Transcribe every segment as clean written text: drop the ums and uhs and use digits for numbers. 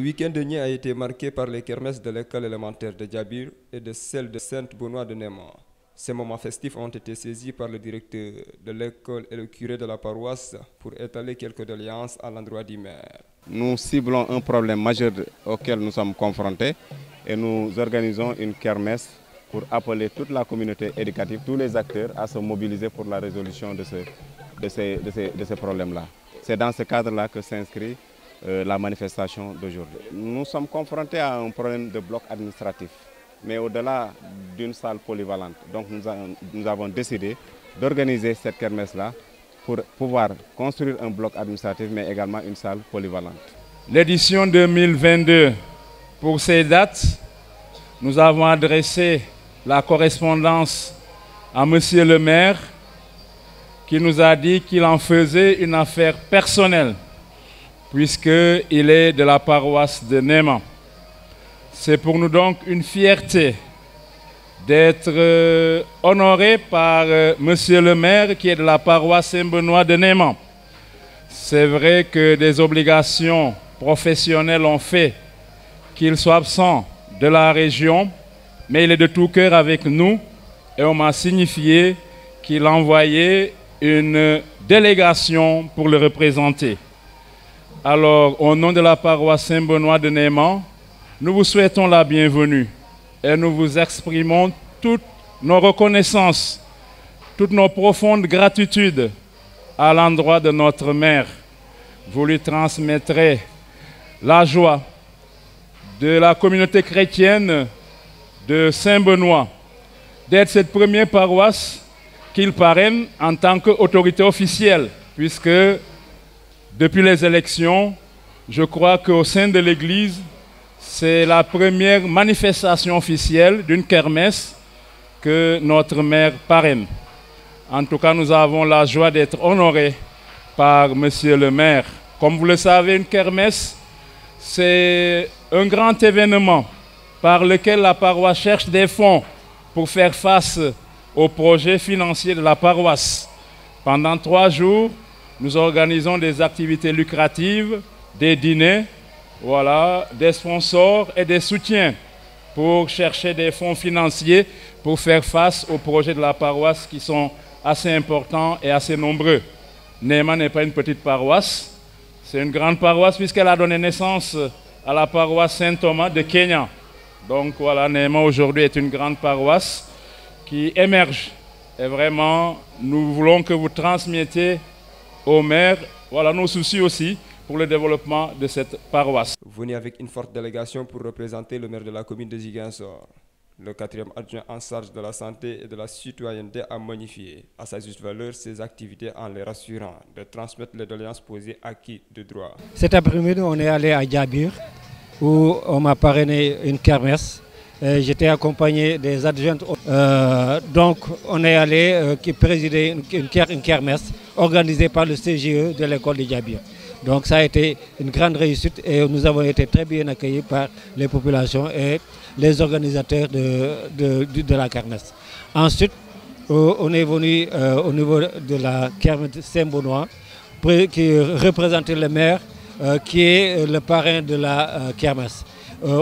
week-end dernier a été marqué par les kermesses de l'école élémentaire de Djabir et de celle de Sainte-Benoît de Néma. Ces moments festifs ont été saisis par le directeur de l'école et le curé de la paroisse pour étaler quelques doléances à l'endroit du maire. Nous ciblons un problème majeur auquel nous sommes confrontés et nous organisons une kermesse pour appeler toute la communauté éducative, tous les acteurs à se mobiliser pour la résolution de ces problèmes-là. C'est dans ce cadre-là que s'inscrit la manifestation d'aujourd'hui. Nous sommes confrontés à un problème de bloc administratif, mais au-delà d'une salle polyvalente. Donc nous avons décidé d'organiser cette kermesse-là pour pouvoir construire un bloc administratif, mais également une salle polyvalente. L'édition 2022, pour ces dates, nous avons adressé la correspondance à Monsieur le maire, qui nous a dit qu'il en faisait une affaire personnelle, puisqu'il est de la paroisse de Néma. C'est pour nous donc une fierté d'être honoré par Monsieur le maire qui est de la paroisse Saint-Benoît de Néma. C'est vrai que des obligations professionnelles ont fait qu'il soit absent de la région, mais il est de tout cœur avec nous et on m'a signifié qu'il envoyait une délégation pour le représenter. Alors, au nom de la paroisse Saint-Benoît de Néma, nous vous souhaitons la bienvenue et nous vous exprimons toutes nos reconnaissances, toutes nos profondes gratitudes à l'endroit de notre maire. Vous lui transmettrez la joie de la communauté chrétienne de Saint-Benoît d'être cette première paroisse qu'il parraine en tant qu'autorité officielle, puisque depuis les élections, je crois qu'au sein de l'Église, c'est la première manifestation officielle d'une kermesse que notre maire parraine. En tout cas, nous avons la joie d'être honorés par Monsieur le maire. Comme vous le savez, une kermesse, c'est un grand événement par lequel la paroisse cherche des fonds pour faire face aux projets financiers de la paroisse. Pendant 3 jours, nous organisons des activités lucratives, des dîners, voilà, des sponsors et des soutiens pour chercher des fonds financiers pour faire face aux projets de la paroisse qui sont assez importants et assez nombreux. Néma n'est pas une petite paroisse, c'est une grande paroisse puisqu'elle a donné naissance à la paroisse Saint-Thomas de Kenya. Donc voilà, Néma aujourd'hui est une grande paroisse qui émerge. Et vraiment, nous voulons que vous transmettiez au maire voilà, nos soucis aussi pour le développement de cette paroisse. Vous venez avec une forte délégation pour représenter le maire de la commune de Ziguinchor. Le 4e adjoint en charge de la santé et de la citoyenneté a magnifié à sa juste valeur ses activités en les rassurant de transmettre les doléances posées à qui de droit. Cet après-midi, on est allé à Djabir où on m'a parrainé une kermesse. J'étais accompagné des adjointes. Donc on est allé présider une kermesse organisée par le CGE de l'école de Djabir. Donc ça a été une grande réussite et nous avons été très bien accueillis par les populations et les organisateurs de la kermesse. Ensuite, on est venu au niveau de la kermesse de Saint-Benoît qui représentait le maire qui est le parrain de la kermesse.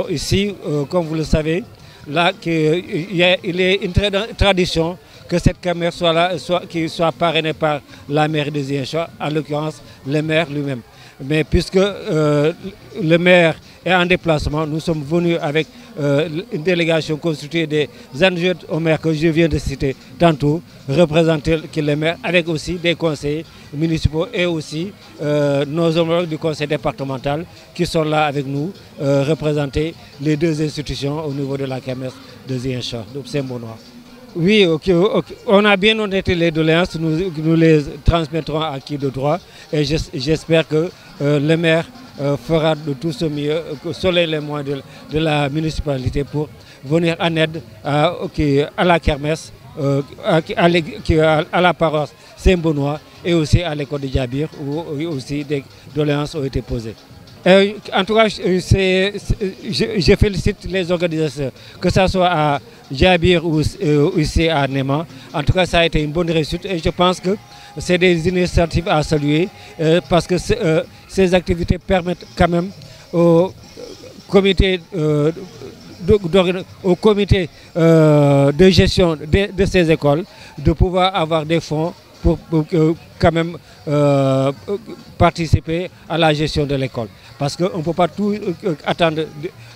Ici, comme vous le savez, là, il est une tradition que cette kermesse soit parrainée par la mairie de Ziguinchor, en l'occurrence le maire lui-même. Mais puisque le maire est en déplacement, nous sommes venus avec une délégation constituée des adjoints au maire que je viens de citer tantôt, représenter le maire, avec aussi des conseillers municipaux et aussi nos homologues du conseil départemental qui sont là avec nous, représenter les 2 institutions au niveau de la kermesse de Ziguinchor, de Saint-Benoît. Oui, on a bien noté les doléances, nous les transmettrons à qui de droit et j'espère que le maire fera de tout ce mieux sur les moyens de la municipalité pour venir en aide à la kermesse, à la paroisse Saint-Benoît et aussi à l'école de Djabir où aussi des doléances ont été posées. En tout cas, je félicite les organisateurs, que ce soit à Djabir ou ici à Néma. En tout cas, ça a été une bonne réussite et je pense que c'est des initiatives à saluer parce que ces activités permettent quand même comité au comité de gestion de ces écoles de pouvoir avoir des fonds pour quand même participer à la gestion de l'école. Parce qu'on ne peut pas tout attendre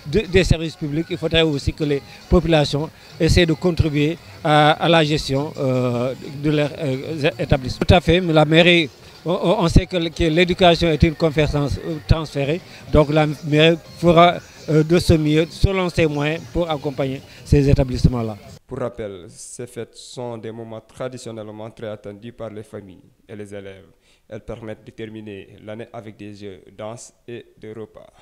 des services publics. Il faudrait aussi que les populations essaient de contribuer à la gestion de leur établissement. Tout à fait, mais la mairie, on sait que l'éducation est une compétence transférée. Donc la mairie fera de ce mieux selon ses moyens pour accompagner ces établissements-là. Pour rappel, ces fêtes sont des moments traditionnellement très attendus par les familles et les élèves. Elles permettent de terminer l'année avec des jeux, danses et des repas.